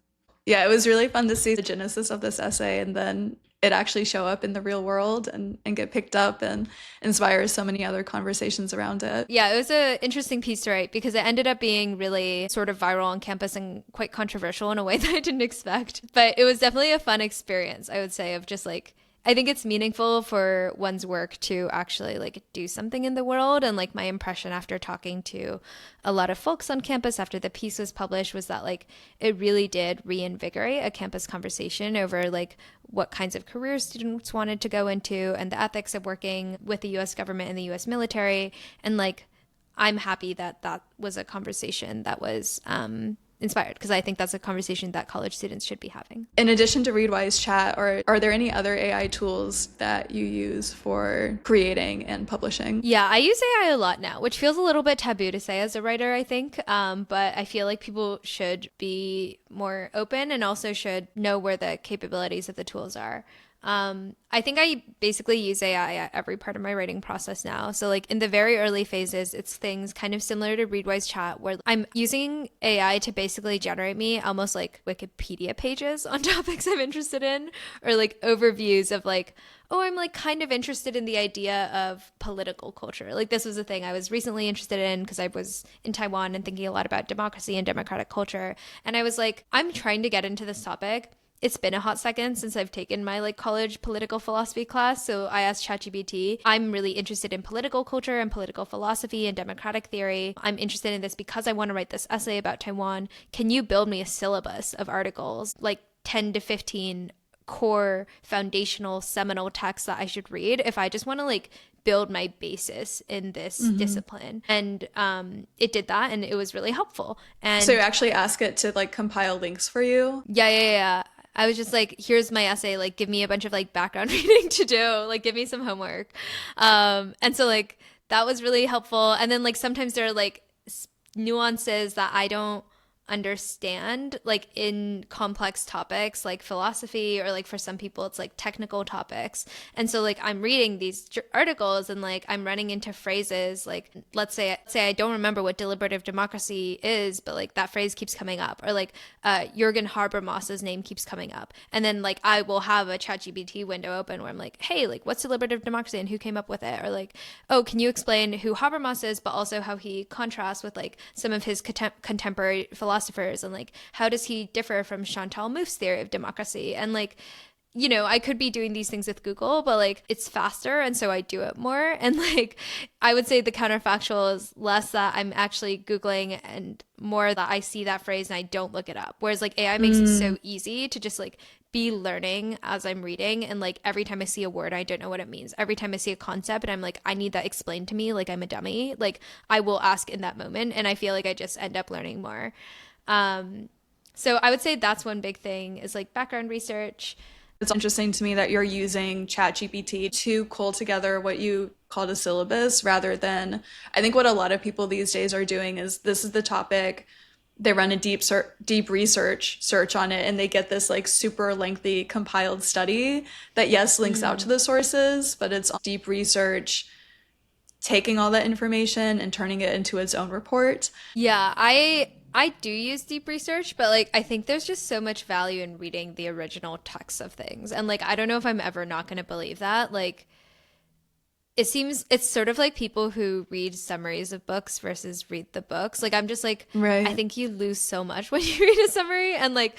Yeah, it was really fun to see the genesis of this essay and then it actually show up in the real world and get picked up and inspire so many other conversations around it. Yeah, it was an interesting piece to write because it ended up being really sort of viral on campus and quite controversial in a way that I didn't expect. But it was definitely a fun experience, I would say, of just like, I think it's meaningful for one's work to actually like do something in the world. And like my impression after talking to a lot of folks on campus after the piece was published was that like it really did reinvigorate a campus conversation over like what kinds of careers students wanted to go into and the ethics of working with the US government and the US military. And like, I'm happy that that was a conversation that was inspired, because I think that's a conversation that college students should be having. In addition to Readwise chat, are there any other AI tools that you use for creating and publishing? Yeah, I use AI a lot now, which feels a little bit taboo to say as a writer, I think. But I feel like people should be more open and also should know where the capabilities of the tools are. I think I basically use AI at every part of my writing process now. So like in the very early phases, it's things kind of similar to Readwise chat where I'm using AI to basically generate me almost like Wikipedia pages on topics I'm interested in, or like overviews of like, oh, I'm like kind of interested in the idea of political culture. Like this was a thing I was recently interested in because I was in Taiwan and thinking a lot about democracy and democratic culture. And I was like, I'm trying to get into this topic. it's been a hot second since I've taken my like college political philosophy class. So I asked ChatGPT, I'm really interested in political culture and political philosophy and democratic theory. I'm interested in this because I want to write this essay about Taiwan. Can you build me a syllabus of articles, like 10 to 15 core foundational seminal texts that I should read if I just want to like build my basis in this discipline? And it did that, and it was really helpful. And So you actually ask it to like compile links for you? yeah. I was just like, here's my essay, like give me a bunch of like background reading to do, like give me some homework. And so like that was really helpful. And then like sometimes there are like nuances that I don't understand like in complex topics like philosophy, or like for some people it's like technical topics. And so like I'm reading these articles and like I'm running into phrases like, let's say I don't remember what deliberative democracy is, but like that phrase keeps coming up, or like Jürgen Habermas's name keeps coming up, and then like I will have a ChatGPT window open where I'm like, hey, like what's deliberative democracy and who came up with it? Or like, oh, can you explain who Habermas is, but also how he contrasts with like some of his contemporary philosophers, and like how does he differ from Chantal Mouffe's theory of democracy? And like, you know, I could be doing these things with Google, but like it's faster, and so I do it more. And like I would say the counterfactual is less that I'm actually Googling and more that I see that phrase and I don't look it up. Whereas like AI makes it so easy to just like be learning as I'm reading, and like every time I see a word I don't know what it means, every time I see a concept and I'm like, I need that explained to me, like I'm a dummy, like I will ask in that moment, and I feel like I just end up learning more. So I would say that's one big thing is like background research. It's interesting to me that you're using ChatGPT to pull together what you called a syllabus rather than, I think what a lot of people these days are doing is this is the topic, they run a deep research search on it, and they get this like super lengthy compiled study that yes links out to the sources, but it's deep research taking all that information and turning it into its own report. Yeah, I do use deep research, but like I think there's just so much value in reading the original text of things. And like I don't know if I'm ever not going to believe that. Like it seems it's sort of like people who read summaries of books versus read the books. Like I'm just like, Right. I think you lose so much when you read a summary, and like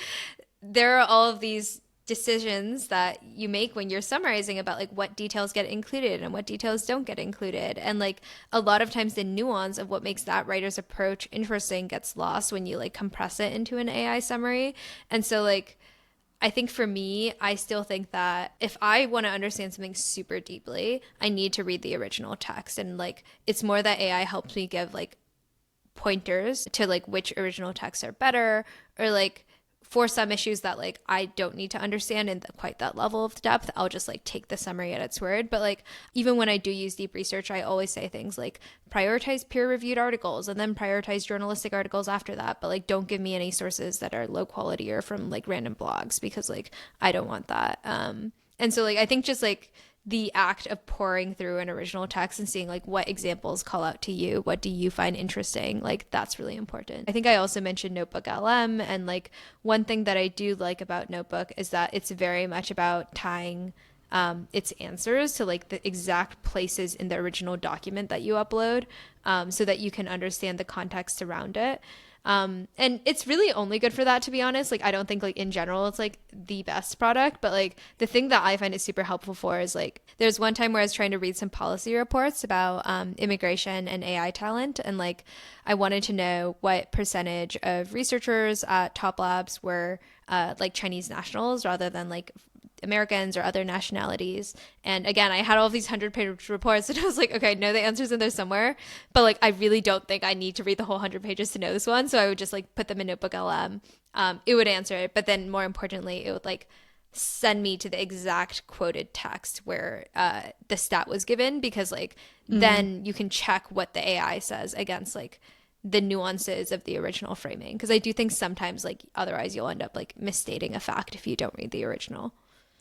there are all of these decisions that you make when you're summarizing about like what details get included and what details don't get included, and like a lot of times the nuance of what makes that writer's approach interesting gets lost when you like compress it into an AI summary. And so like I think for me, I still think that if I want to understand something super deeply, I need to read the original text, and like it's more that AI helps me give like pointers to like which original texts are better, or like for some issues that like I don't need to understand in quite that level of depth, I'll just like take the summary at its word. But like even when I do use deep research, I always say things like prioritize peer-reviewed articles and then prioritize journalistic articles after that. But like don't give me any sources that are low quality or from like random blogs, because like I don't want that. And so like I think just like the act of pouring through an original text and seeing like what examples call out to you, what do you find interesting, like that's really important. I think I also mentioned Notebook LM, and like one thing that I do like about Notebook is that it's very much about tying its answers to like the exact places in the original document that you upload, so that you can understand the context around it. And it's really only good for that, to be honest. Like I don't think like in general it's like the best product, but like the thing that I find it super helpful for is like there's one time where I was trying to read some policy reports about immigration and AI talent, and like I wanted to know what percentage of researchers at top labs were like Chinese nationals rather than like Americans or other nationalities. And again, I had all these 100-page reports, and I was like, okay, I know the answers in there somewhere, but like I really don't think I need to read the whole 100 pages to know this one. So I would just like put them in Notebook LM. It would answer it, but then more importantly, it would like send me to the exact quoted text where the stat was given, because like then you can check what the AI says against like the nuances of the original framing. Because I do think sometimes like otherwise you'll end up like misstating a fact if you don't read the original.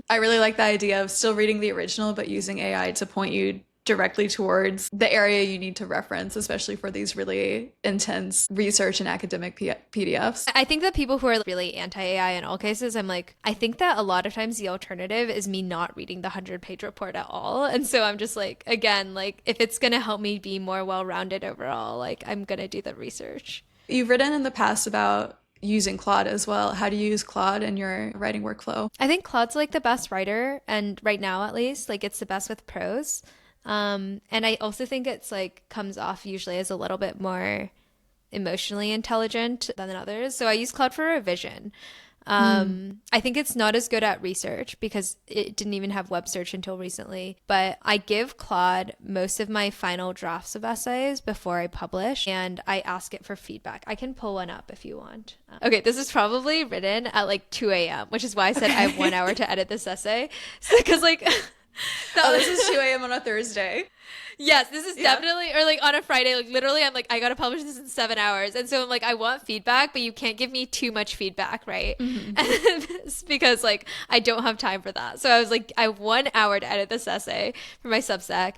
I really like the idea of still reading the original, but using AI to point you directly towards the area you need to reference, especially for these really intense research and academic PDFs. I think that people who are really anti-AI in all cases, I'm like, I think that a lot of times the alternative is me not reading the 100-page report at all. And so I'm just like, again, like if it's going to help me be more well-rounded overall, like I'm going to do the research. You've written in the past about using Claude as well. How do you use Claude in your writing workflow? I think Claude's like the best writer, and right now at least, like it's the best with prose. And I also think it's like comes off usually as a little bit more emotionally intelligent than others. So I use Claude for revision. I think it's not as good at research because it didn't even have web search until recently. But I give Claude most of my final drafts of essays before I publish, and I ask it for feedback. I can pull one up if you want. Okay, this is probably written at like 2 a.m., which is why I said I have 1 hour to edit this essay. Because like this is 2 a.m. on a Thursday. Yes, this is definitely, or like on a Friday, like literally I'm like, I gotta publish this in 7 hours. And so I'm like, I want feedback, but you can't give me too much feedback, right? Mm-hmm. It's because like, I don't have time for that. So I was like, I have 1 hour to edit this essay for my Substack.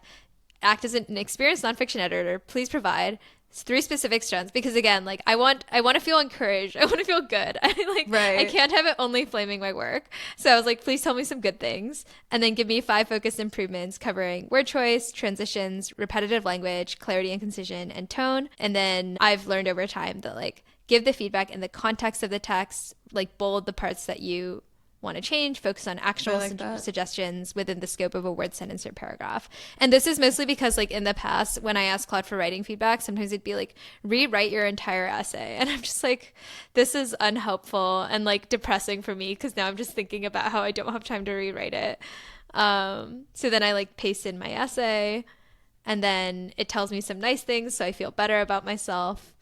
Act as an experienced nonfiction editor. Please provide 3 specific strands, because again, like I want to feel encouraged. I want to feel good. I can't have it only flaming my work. So I was like, please tell me some good things, and then give me 5 focused improvements covering word choice, transitions, repetitive language, clarity and concision, and tone. And then I've learned over time that like give the feedback in the context of the text, like bold the parts that you want to change, focus on actual suggestions within the scope of a word, sentence, or paragraph. And this is mostly because like in the past, when I asked Claude for writing feedback, sometimes it'd be like, rewrite your entire essay. And I'm just like, this is unhelpful and like depressing for me, because now I'm just thinking about how I don't have time to rewrite it. So then I like paste in my essay, and then it tells me some nice things, so I feel better about myself.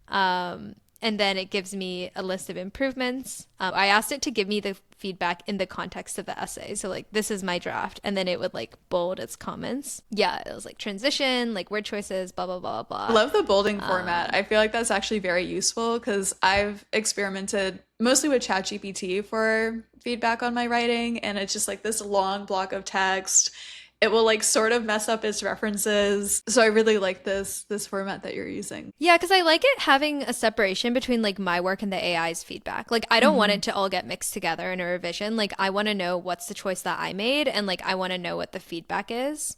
And then it gives me a list of improvements. I asked it to give me the feedback in the context of the essay. So like, this is my draft. And then it would like bold its comments. Yeah, it was like transition, like word choices, blah, blah, blah, blah. I love the bolding format. I feel like that's actually very useful, because I've experimented mostly with ChatGPT for feedback on my writing. And it's just like this long block of text. It will like sort of mess up its references. So I really like this format that you're using. Yeah, because I like it having a separation between like my work and the AI's feedback. Like I don't want it to all get mixed together in a revision. Like I want to know what's the choice that I made, and like I want to know what the feedback is.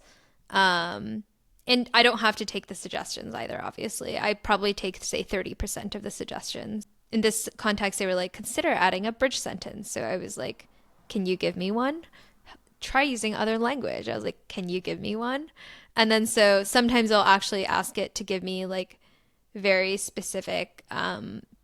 And I don't have to take the suggestions either, obviously. I probably take, say, 30% of the suggestions. In this context, they were like, consider adding a bridge sentence. So I was like, can you give me one? Try using other language. I was like, can you give me one? And then so sometimes I'll actually ask it to give me like very specific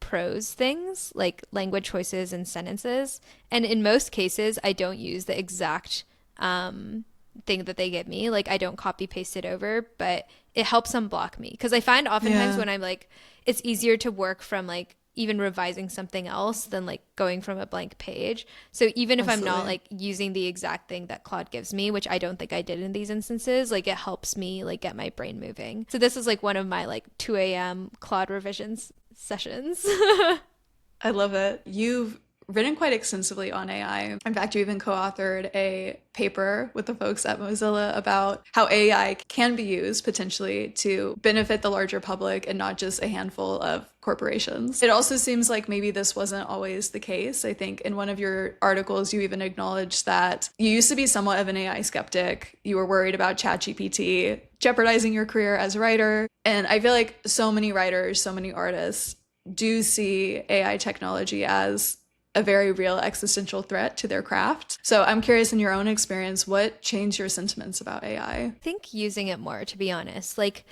prose things, like language choices and sentences. And in most cases, I don't use the exact thing that they give me. Like I don't copy paste it over, but it helps unblock me. Because I find oftentimes when I'm like, it's easier to work from like even revising something else than like going from a blank page. So even if I'm not like using the exact thing that Claude gives me, which I don't think I did in these instances, like it helps me like get my brain moving. So this is like one of my like 2 a.m. Claude revisions sessions. I love it. You've written quite extensively on AI. In fact, you even co-authored a paper with the folks at Mozilla about how AI can be used potentially to benefit the larger public and not just a handful of corporations. It also seems like maybe this wasn't always the case. I think in one of your articles, you even acknowledged that you used to be somewhat of an AI skeptic. You were worried about ChatGPT jeopardizing your career as a writer. And I feel like so many writers, so many artists do see AI technology as a very real existential threat to their craft. So I'm curious, in your own experience, what changed your sentiments about AI? I think using it more, to be honest. Like,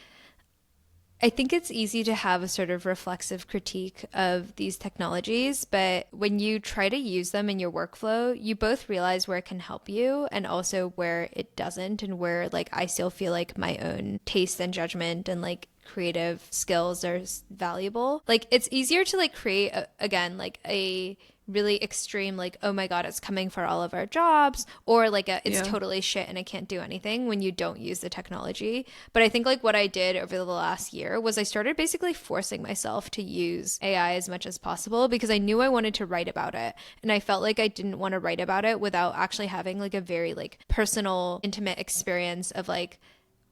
I think it's easy to have a sort of reflexive critique of these technologies, but when you try to use them in your workflow, you both realize where it can help you and also where it doesn't, and where like I still feel like my own taste and judgment and like creative skills are valuable. Like it's easier to like create again like a really extreme like, oh my god, it's coming for all of our jobs, or like it's totally shit and I can't do anything when you don't use the technology. But I think like what I did over the last year was I started basically forcing myself to use AI as much as possible, because I knew I wanted to write about it, and I felt like I didn't want to write about it without actually having like a very like personal, intimate experience of like,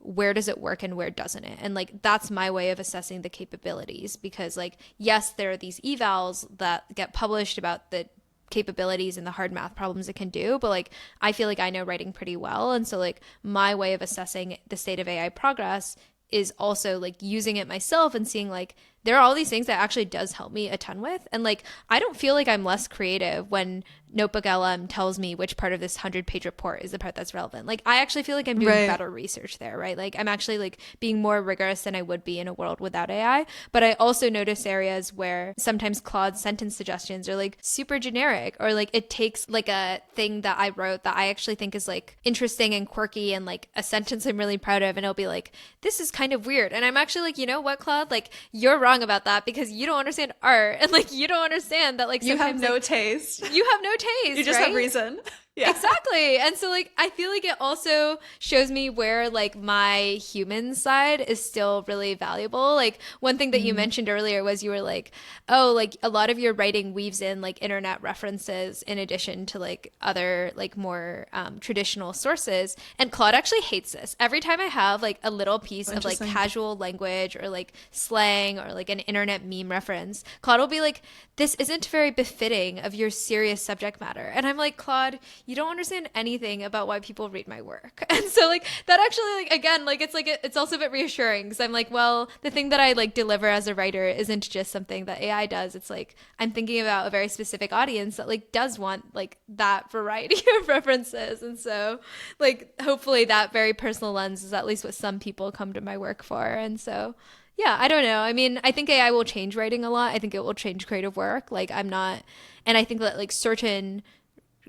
where does it work and where doesn't it? And like that's my way of assessing the capabilities, because like yes, there are these evals that get published about the capabilities and the hard math problems it can do, but like I feel like I know writing pretty well, and so like my way of assessing the state of AI progress is also like using it myself and seeing like, there are all these things that actually does help me a ton with. And like, I don't feel like I'm less creative when Notebook LM tells me which part of this 100-page report is the part that's relevant. Like, I actually feel like I'm doing Right. better research there, right? Like, I'm actually like being more rigorous than I would be in a world without AI. But I also notice areas where sometimes Claude's sentence suggestions are like super generic, or like it takes like a thing that I wrote that I actually think is like interesting and quirky and like a sentence I'm really proud of, and it'll be like, this is kind of weird. And I'm actually like, you know what, Claude? Like, you're wrong about that because you don't understand art, and like you don't understand that like You have sometimes no like taste. you have no taste, You just have right? reason. Yeah. Exactly. And so like I feel like it also shows me where like my human side is still really valuable. Like one thing that you Mm. mentioned earlier was you were like, oh, like a lot of your writing weaves in like internet references in addition to like other like more traditional sources. And Claude actually hates this. Every time I have like a little piece of like Interesting. casual language or like slang or like an internet meme reference, Claude will be like, this isn't very befitting of your serious subject matter. And I'm like, Claude, you don't understand anything about why people read my work. And so like that actually like again like it's also a bit reassuring because I'm like, well, the thing that I like deliver as a writer isn't just something that AI does. It's like I'm thinking about a very specific audience that like does want like that variety of references. And so like hopefully that very personal lens is at least what some people come to my work for. And so yeah, I don't know. I mean, I think AI will change writing a lot. I think it will change creative work. Like I'm not, and I think that like certain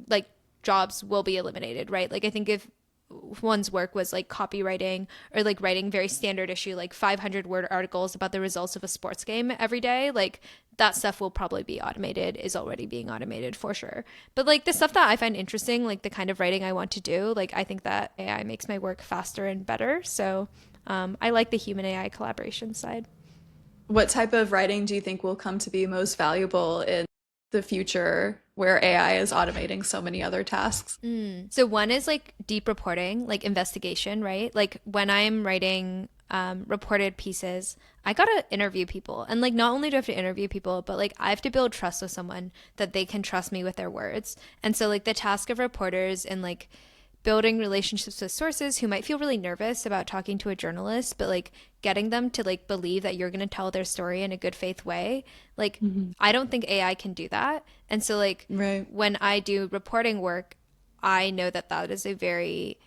like jobs will be eliminated, right? Like I think if one's work was like copywriting or like writing very standard issue like 500 word articles about the results of a sports game every day, like that stuff will probably be automated, is already being automated for sure. But like the stuff that I find interesting, like the kind of writing I want to do, like I think that AI makes my work faster and better. So I like the human AI collaboration side. What type of writing do you think will come to be most valuable in the future where AI is automating so many other tasks? So one is like deep reporting, like investigation, right? Like when I'm writing reported pieces, I gotta interview people. And like not only do I have to interview people, but like I have to build trust with someone that they can trust me with their words. And so like the task of reporters and like building relationships with sources who might feel really nervous about talking to a journalist, but like getting them to like believe that you're going to tell their story in a good faith way. Like, Hmm. I don't think AI can do that. And so, like, Right. when I do reporting work, I know that that is a very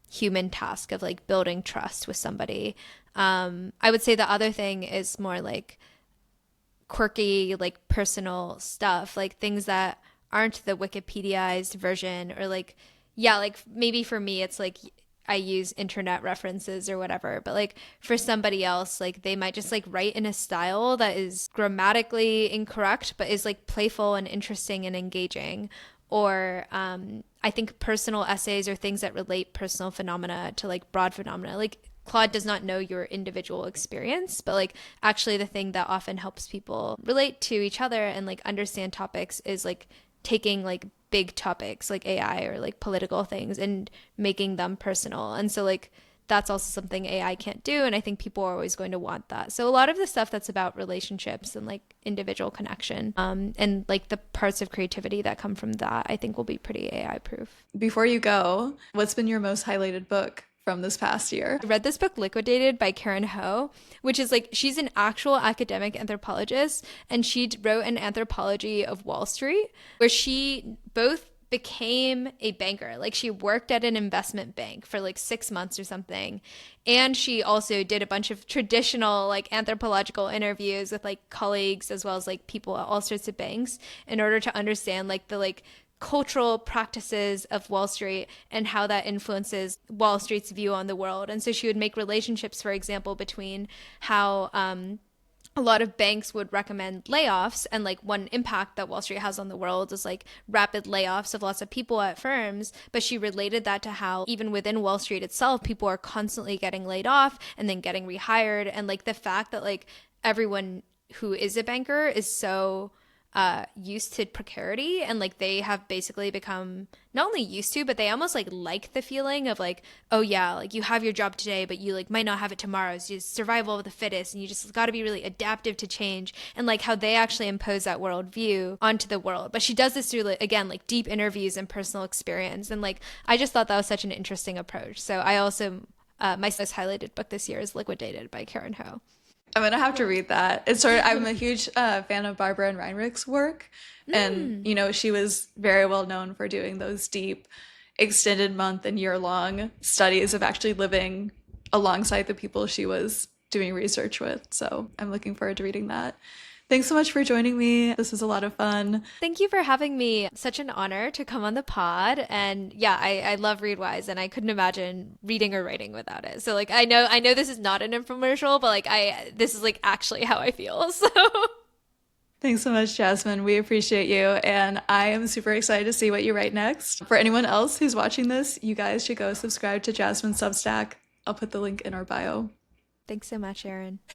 human task of like building trust with somebody. I would say the other thing is more like quirky, like personal stuff, like things that aren't the Wikipediaized version, or like, yeah, like maybe for me, it's like I use internet references or whatever, but like for somebody else, like they might just like write in a style that is grammatically incorrect, but is like playful and interesting and engaging. Or I think personal essays or things that relate personal phenomena to like broad phenomena. Like Claude does not know your individual experience, but like actually the thing that often helps people relate to each other and like understand topics is like taking like big topics like AI or like political things and making them personal. And so like that's also something AI can't do, and I think people are always going to want that. So a lot of the stuff that's about relationships and like individual connection, and like the parts of creativity that come from that, I think will be pretty AI proof. Before you go, what's been your most highlighted book from this past year? I read this book Liquidated by Karen Ho, which is like she's an actual academic anthropologist, and she wrote an anthropology of Wall Street where she both became a banker. Like she worked at an investment bank for like 6 months or something. And she also did a bunch of traditional like anthropological interviews with like colleagues as well as like people at all sorts of banks in order to understand like the like cultural practices of Wall Street and how that influences Wall Street's view on the world. And so she would make relationships, for example, between how a lot of banks would recommend layoffs, and like one impact that Wall Street has on the world is like rapid layoffs of lots of people at firms. But she related that to how even within Wall Street itself, people are constantly getting laid off and then getting rehired. And like the fact that like everyone who is a banker is so used to precarity, and like they have basically become not only used to, but they almost like the feeling of like, oh yeah, like you have your job today but you like might not have it tomorrow. It's just survival of the fittest, and you just got to be really adaptive to change, and like how they actually impose that worldview onto the world. But she does this through like, again, like deep interviews and personal experience, and like I just thought that was such an interesting approach. So I also my most highlighted book this year is Liquidated by Karen Ho. I'm gonna have to read that. I'm a huge fan of Barbara and Reinrich's work, and Mm. she was very well known for doing those deep, extended month and year-long studies of actually living alongside the people she was doing research with. So I'm looking forward to reading that. Thanks so much for joining me. This was a lot of fun. Thank you for having me. Such an honor to come on the pod. And yeah, I love Readwise and I couldn't imagine reading or writing without it. So like I know this is not an infomercial, but like this is like actually how I feel. So Thanks so much, Jasmine. We appreciate you. And I am super excited to see what you write next. For anyone else who's watching this, you guys should go subscribe to Jasmine's Substack. I'll put the link in our bio. thanks so much, Erin.